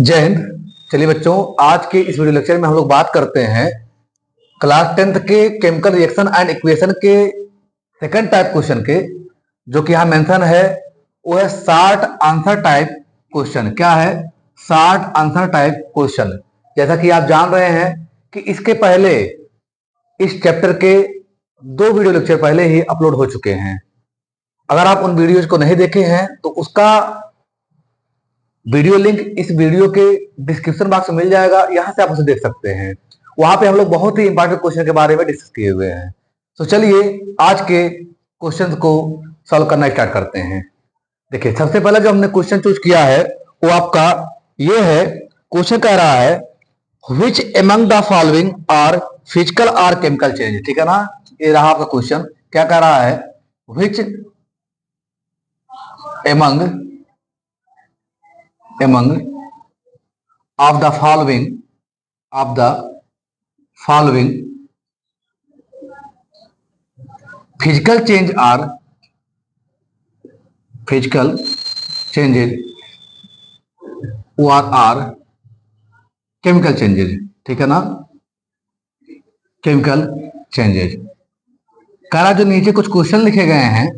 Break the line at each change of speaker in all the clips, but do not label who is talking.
जय हिंद। चलिए बच्चों, आज के इस वीडियो लेक्चर में हम लोग बात करते हैं क्लास 10th के केमिकल रिएक्शन एंड इक्वेशन के सेकंड टाइप क्वेश्चन के, जो कि यहां मेंशन है वो है शॉर्ट आंसर टाइप क्वेश्चन। क्या है? Short answer type question. जैसा कि आप जान रहे हैं कि इसके पहले इस चैप्टर के 2 वीडियो लेक्चर पहले ही अपलोड हो चुके हैं। अगर आप उन वीडियोज को नहीं देखे हैं तो उसका वीडियो लिंक इस वीडियो के डिस्क्रिप्शन बॉक्स में मिल जाएगा, यहां से आप उसे देख सकते हैं। वहां पे हम लोग बहुत ही इंपॉर्टेंट क्वेश्चन के बारे में डिस्कस किए हुए हैं। तो चलिए आज के क्वेश्चन को सॉल्व करना स्टार्ट करते हैं। देखिए, सबसे पहला जो हमने क्वेश्चन चूज किया है वो आपका ये है। क्वेश्चन कह रहा है which among the following are physical or chemical change. ठीक है ना, ये रहा आपका क्वेश्चन। क्या कह रहा है? विच among of the following physical changes what are chemical changes। ठीक है ना, केमिकल चेंजेज। कह रहा जो नीचे कुछ क्वेश्चन लिखे गए हैं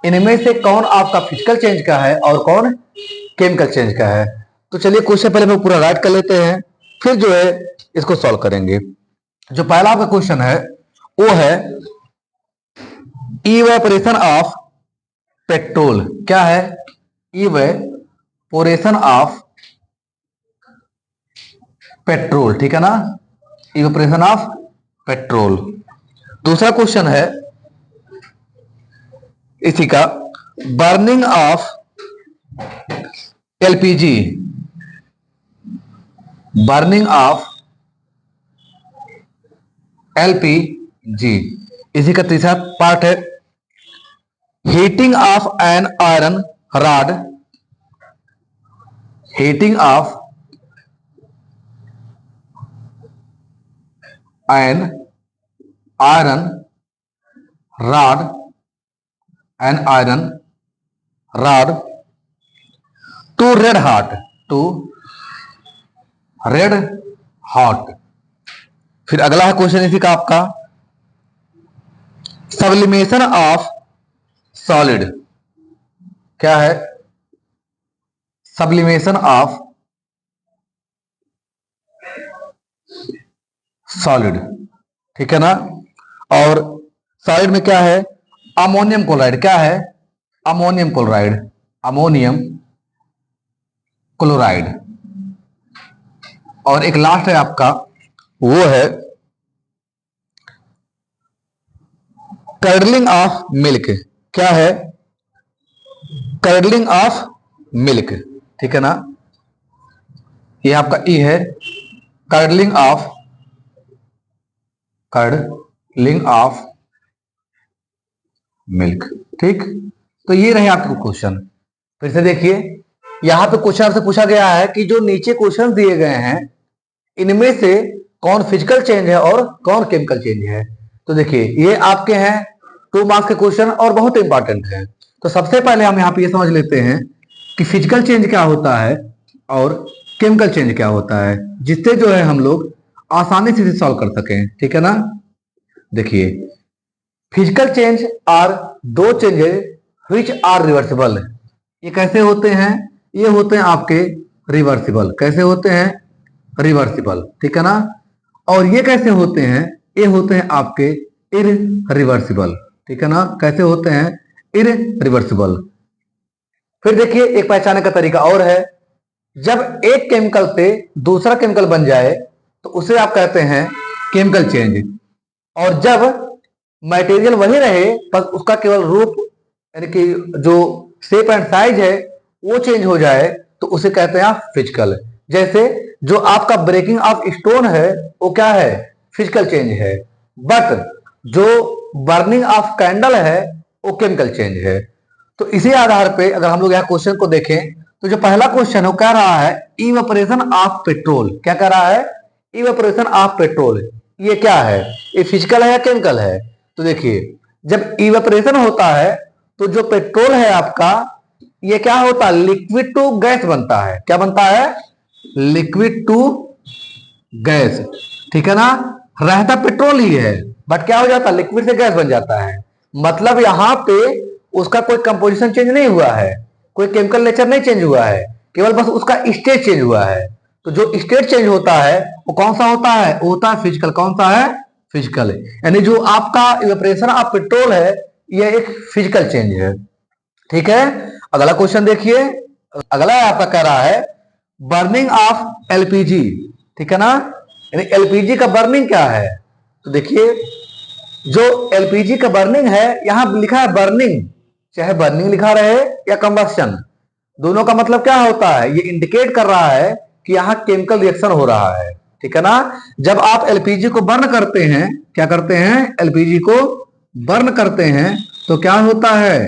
इनमें से कौन आपका फिजिकल चेंज का है और कौन केमिकल चेंज का है। तो चलिए क्वेश्चन पहले हम पूरा राइट कर लेते हैं, फिर जो है इसको सॉल्व करेंगे। जो पहला आपका क्वेश्चन है वो है इवेपोरेशन ऑफ पेट्रोल। क्या है? Evaporation of petrol. ठीक है ना, इवेपोरेशन ऑफ पेट्रोल। दूसरा क्वेश्चन है इसी का, burning of LPG. Burning of LPG. इसी का तीसरा पार्ट है heating of an iron rod. Heating of an iron rod to red hot. फिर अगला है क्वेश्चन इसी का आपका सब्लिमेशन ऑफ सॉलिड। क्या है? Sublimation of solid. ठीक है ना। और सॉलिड में क्या है? Ammonium chloride. क्या है? Ammonium chloride. और एक लास्ट है आपका, वो है कर्डलिंग ऑफ मिल्क। क्या है? Curdling of milk. ठीक है ना, ये आपका ई है, कर्डलिंग ऑफ मिल्क। ठीक, तो ये रहे आपके क्वेश्चन। फिर से देखिए, यहां पे क्वेश्चन से पूछा गया है कि जो नीचे क्वेश्चन दिए गए हैं इनमें से कौन फिजिकल चेंज है और कौन केमिकल चेंज है। तो देखिए, ये आपके हैं 2 मार्क्स के क्वेश्चन और बहुत इंपॉर्टेंट है। तो सबसे पहले हम यहाँ पे ये समझ लेते हैं कि फिजिकल चेंज क्या होता है और केमिकल चेंज क्या होता है, जिससे जो है हम लोग आसानी से सॉल्व कर सकें। ठीक है ना। देखिए, physical change are 2 changes which are reversible. ये कैसे होते हैं? ये होते हैं आपके रिवर्सिबल। कैसे होते हैं? रिवर्सिबल। ठीक है ना। और ये कैसे होते हैं? ये होते हैं आपके इररिवर्सिबल। ठीक है ना। कैसे होते हैं? इररिवर्सिबल। फिर देखिए, एक पहचाने का तरीका और है, जब एक केमिकल से दूसरा केमिकल बन जाए तो उसे आप कहते हैं केमिकल चेंज। और जब मटेरियल वही रहे बस उसका केवल रूप यानी कि जो शेप एंड साइज है वो चेंज हो जाए तो उसे कहते हैं आप फिजिकल। जैसे जो आपका ब्रेकिंग ऑफ स्टोन है वो क्या है? फिजिकल चेंज है। बट जो बर्निंग ऑफ कैंडल है वो केमिकल चेंज है। तो इसी आधार पे अगर हम लोग यहाँ क्वेश्चन को देखें तो जो पहला क्वेश्चन है वो कह रहा है इवेपोरेशन ऑफ पेट्रोल। क्या कह रहा है? Evaporation of petrol. ये क्या है? ये फिजिकल है या केमिकल है? तो देखिए, जब इवेपोरेशन होता है तो जो पेट्रोल है आपका, ये क्या होता है? लिक्विड टू गैस बनता है। क्या बनता है? लिक्विड टू गैस, ठीक है ना। रहता पेट्रोल ही है, बट क्या हो जाता है, लिक्विड से गैस बन जाता है। मतलब यहां पे उसका कोई कंपोजिशन चेंज नहीं हुआ है, कोई केमिकल नेचर नहीं चेंज हुआ है, केवल बस उसका स्टेट चेंज हुआ है। तो जो स्टेट चेंज होता है वो कौन सा होता है, वो होता है फिजिकल। कौन सा है, फिजिकल। यानी जो आपका इवेपोरेशन ऑफ पेट्रोल है, यह एक फिजिकल चेंज है, ठीक है। अगला क्वेश्चन देखिए, अगला आपका कह रहा है बर्निंग ऑफ एलपीजी, ठीक है ना। यानी एलपीजी का बर्निंग क्या है, तो देखिए जो एलपीजी का बर्निंग है, यहां लिखा है बर्निंग, चाहे बर्निंग लिखा रहे या कंबस्शन, दोनों का मतलब क्या होता है, ये इंडिकेट कर रहा है कि यहां केमिकल रिएक्शन हो रहा है, ठीक है ना। जब आप एलपीजी को बर्न करते हैं, क्या करते हैं, एलपीजी को बर्न करते हैं, तो क्या होता है,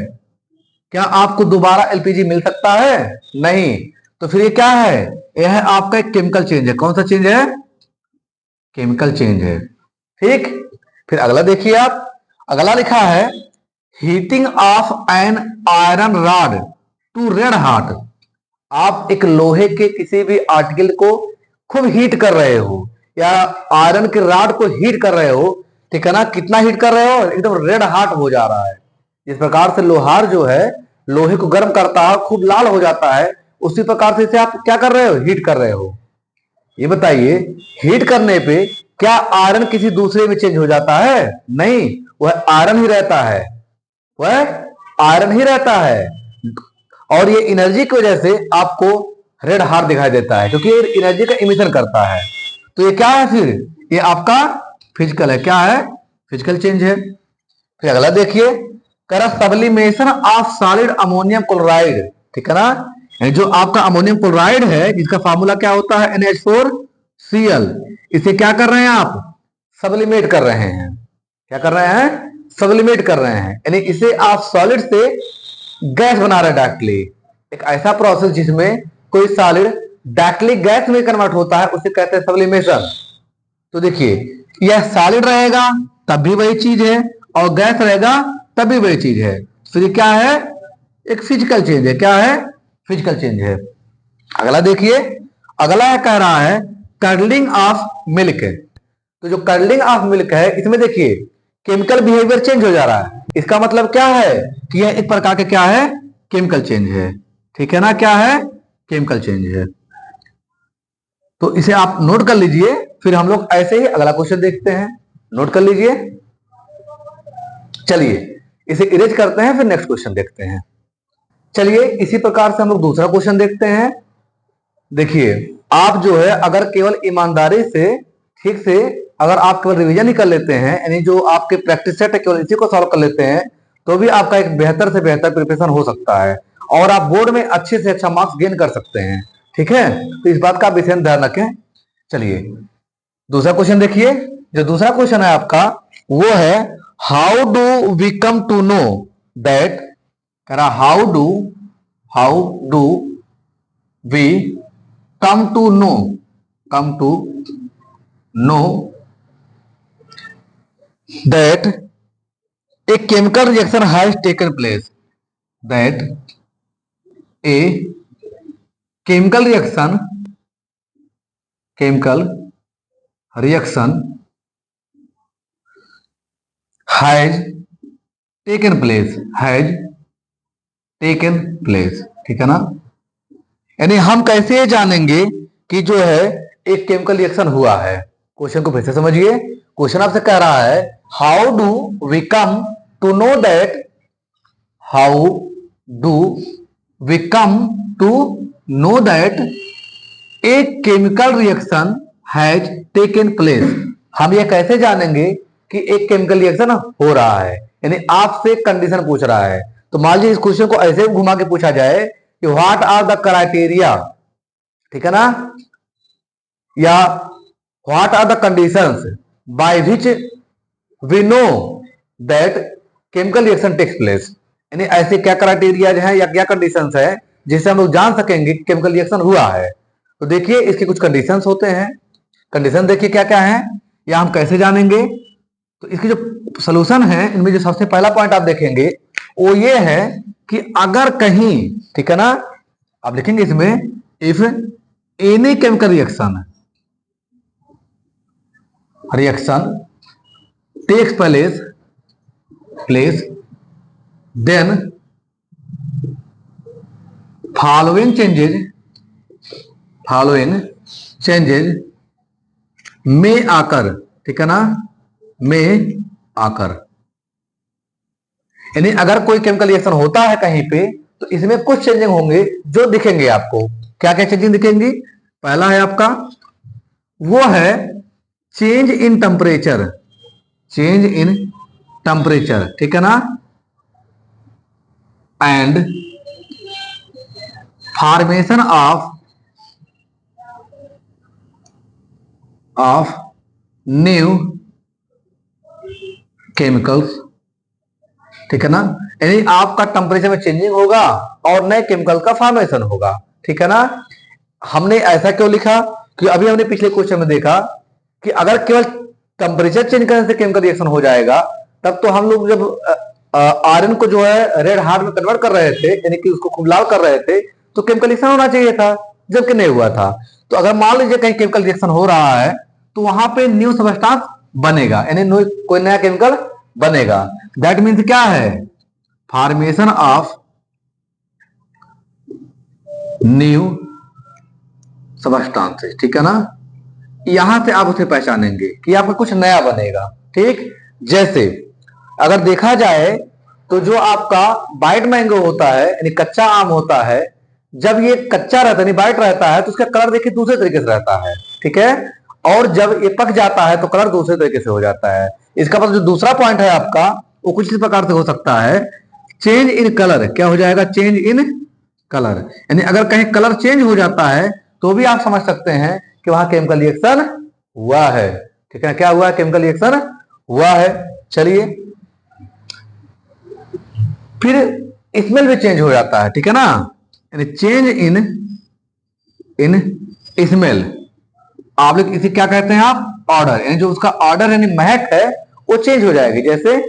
क्या आपको दोबारा एलपीजी मिल सकता है, नहीं। तो फिर ये क्या है, यह है आपका एक केमिकल चेंज है। कौन सा चेंज है, केमिकल चेंज है, ठीक। फिर अगला देखिए आप, अगला लिखा है heating of an iron rod to red hot. आप एक लोहे के किसी भी आर्टिकल को खूब हीट कर रहे हो, या आयरन के रॉड को हीट कर रहे हो, ठीक है ना। कितना हीट कर रहे हो, एकदम रेड हॉट हो जा रहा है। जिस प्रकार से लोहार जो है लोहे को गर्म करता है, खूब लाल हो जाता है, उसी प्रकार से इसे आप क्या कर रहे हो, हीट कर रहे हो। ये बताइए, हीट करने पे क्या आयरन किसी दूसरे में चेंज हो जाता है, नहीं, वह आयरन ही रहता है, वह आयरन ही रहता है। और ये एनर्जी की वजह से आपको रेड हार्ट दिखाई देता है, क्योंकि ये एनर्जी का इमिशन करता है। तो ये क्या है, फिर ये आपका फिजिकल है, क्या है, फिजिकल चेंज है। फिर अगला देखिए, करा sublimation of solid ammonium chloride, ठीक है ना। जो आपका अमोनियम क्लोराइड है, जिसका फार्मूला क्या होता है, NH4Cl, इसे क्या कर रहे हैं आप, सब्लिमेट कर रहे हैं। क्या कर रहे हैं, सब्लिमेट कर रहे हैं, यानी इसे आप सॉलिड से गैस बना रहे हैं डायरेक्टली। एक ऐसा प्रोसेस जिसमें कोई सॉलिड डायरेक्टली गैस में कन्वर्ट होता है, उसे कहते हैं सब्लिमेशन। तो देखिए, यह सॉलिड रहेगा तब भी वही चीज है, और गैस रहेगा तब भी वही चीज है। फिर क्या है, एक फिजिकल चेंज है, क्या है, फिजिकल चेंज है। अगला देखिए, अगला कह रहा है कर्लिंग ऑफ मिल्क। तो जो कर्लिंग ऑफ मिल्क है, इसमें देखिए केमिकल बिहेवियर चेंज हो जा रहा है। इसका मतलब क्या है कि यह एक प्रकार का क्या है, केमिकल चेंज है, ठीक है ना। क्या है, केमिकल चेंज है। तो इसे आप नोट कर लीजिए, फिर हम लोग ऐसे ही अगला क्वेश्चन देखते हैं। नोट कर लीजिए, चलिए इसे इरेज करते हैं, फिर नेक्स्ट क्वेश्चन देखते हैं। चलिए इसी प्रकार से हम लोग दूसरा क्वेश्चन देखते हैं। देखिए, आप जो है अगर केवल ईमानदारी से ठीक से अगर आप केवल रिवीजन ही कर लेते हैं, यानी जो आपके प्रैक्टिस सेट है केवल इसी को सॉल्व कर लेते हैं, तो भी आपका एक बेहतर से बेहतर प्रिपरेशन हो सकता है, और आप बोर्ड में अच्छे से अच्छा मार्क्स गेन कर सकते हैं, ठीक है। तो इस बात का विशेष ध्यान रखें। चलिए दूसरा क्वेश्चन देखिए, जो दूसरा क्वेश्चन है आपका वो है how do we come to know that, कह रहा how do we come to know that a chemical reaction has taken place, that a chemical reaction has taken place, ठीक है ना। यानी हम कैसे जानेंगे कि जो है एक केमिकल रिएक्शन हुआ है। क्वेश्चन को फिर से समझिए, क्वेश्चन आपसे कह रहा है how do we come to know that, how do we come to know that a chemical reaction has taken place. हम ये कैसे जानेंगे कि एक केमिकल रिएक्शन हो रहा है, यानी आपसे कंडीशन पूछ रहा है। तो मान लीजिए इस क्वेश्चन को ऐसे घुमा के पूछा जाए कि व्हाट आर द क्राइटेरिया, ठीक है ना, या what are the conditions by which we know that chemical reaction takes place. यानी ऐसे क्या क्राइटेरिया है या क्या कंडीशंस है जिससे हम लोग जान सकेंगे कि केमिकल रिएक्शन हुआ है। तो देखिए इसके कुछ कंडीशंस होते हैं। कंडीशन देखिए क्या क्या है, या हम कैसे जानेंगे। तो इसकी जो सोल्यूशन है, इनमें जो सबसे पहला पॉइंट आप देखेंगे वो ये है कि अगर कहीं, ठीक है ना, आप लिखेंगे इसमें if any chemical reaction takes place then following changes may occur, ठीक है ना, may occur। यानी अगर कोई केमिकल रिएक्शन होता है कहीं पे तो इसमें कुछ चेंजिंग होंगे जो दिखेंगे आपको। क्या क्या चेंजिंग दिखेंगी? पहला है आपका वो है चेंज इन टेम्परेचर, ठीक है ना, and formation of new chemicals, ठीक है ना। यानी आपका टेम्परेचर में चेंजिंग होगा और नए केमिकल का फॉर्मेशन होगा, ठीक है ना। हमने ऐसा क्यों लिखा कि अभी हमने पिछले क्वेश्चन में देखा कि अगर केवल टेम्परेचर चेंज करने से केमिकल रिएक्शन हो जाएगा तब तो हम लोग जब आयरन को जो है रेड हार्ट में कन्वर्ट कर रहे थे, यानी कि उसको खूब लाल कर रहे थे, तो केमिकल रिएक्शन होना चाहिए था, जबकि नहीं हुआ था। तो अगर मान लीजिए कहीं केमिकल रिएक्शन हो रहा है तो वहां पे न्यू सबस्टेंस बनेगा, यानी कोई नया केमिकल बनेगा। दैट मीन्स क्या है? फॉर्मेशन ऑफ न्यू सबस्टेंसेस, ठीक है ना। यहां से आप उसे पहचानेंगे कि आपका कुछ नया बनेगा, ठीक। जैसे अगर देखा जाए तो जो आपका वाइट मैंगो होता है यानी कच्चा आम होता है, जब ये कच्चा रहता है यानी वाइट रहता है तो उसका कलर देखिए दूसरे तरीके से रहता है, ठीक है। और जब ये पक जाता है तो कलर दूसरे तरीके से हो जाता है। इसका मतलब जो दूसरा पॉइंट है आपका वो कुछ इस प्रकार से हो सकता है, चेंज इन कलर। क्या हो जाएगा? Change in colour. यानी अगर कहीं कलर चेंज हो जाता है तो भी आप समझ सकते हैं कि वहां केमिकल रिएक्शन हुआ है, ठीक है। क्या हुआ है? केमिकल रिएक्शन हुआ है। चलिए, फिर स्मेल भी चेंज हो जाता है, ठीक है ना। यानी चेंज इन स्मेल, आप लोग इसे क्या कहते हैं? आप ऑर्डर, यानी जो उसका ऑर्डर यानी महक है वो चेंज हो जाएगी। जैसे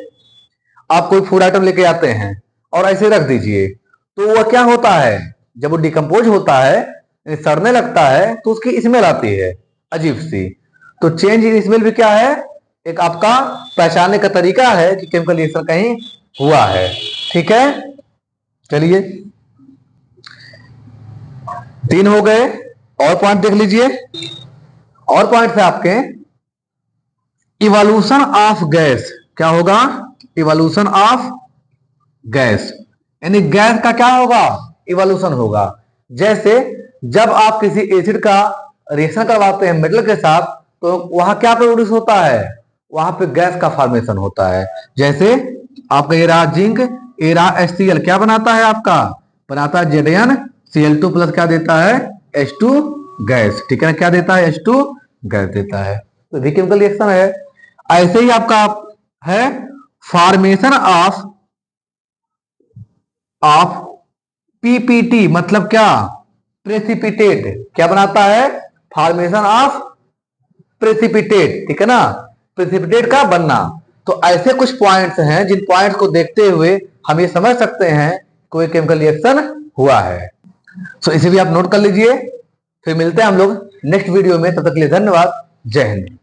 आप कोई फूड आइटम लेके आते हैं और ऐसे रख दीजिए तो वह क्या होता है, जब वो डिकम्पोज होता है सड़ने लगता है तो उसकी स्मेल आती है अजीब सी। तो चेंज इन स्मेल भी क्या है? एक आपका पहचानने का तरीका है कि केमिकल रिएक्शन कहीं हुआ है, ठीक है। चलिए, 3 हो गए। और पॉइंट देख लीजिए। और पॉइंट है आपके इवोल्यूशन ऑफ गैस। क्या होगा? इवोल्यूशन ऑफ गैस, यानी गैस का क्या होगा? इवोल्यूशन होगा। जैसे जब आप किसी एसिड का रिएक्शन करवाते हैं मेटल के साथ तो वहां क्या प्रोड्यूस होता है? वहां पे गैस का फॉर्मेशन होता है। जैसे आपका ये रहा जिंक, ये रहा HCl, क्या बनाता है आपका? बनाता है ZnCl2 प्लस क्या देता है? H2 गैस, ठीक है। क्या देता है? H2 गैस देता है। तो भी केमिकल रिएक्शन है। ऐसे ही आपका है फॉर्मेशन ऑफ PPT, मतलब क्या? प्रेसिपिटेट। क्या बनाता है? फॉर्मेशन ऑफ प्रेसिपिटेट, ठीक है ना। प्रेसिपिटेट का बनना। तो ऐसे कुछ पॉइंट्स हैं जिन पॉइंट्स को देखते हुए हम ये समझ सकते हैं कोई केमिकल रिएक्शन हुआ है। सो इसे भी आप नोट कर लीजिए। फिर मिलते हैं हम लोग नेक्स्ट वीडियो में, तब तक के लिए धन्यवाद। जय हिंद।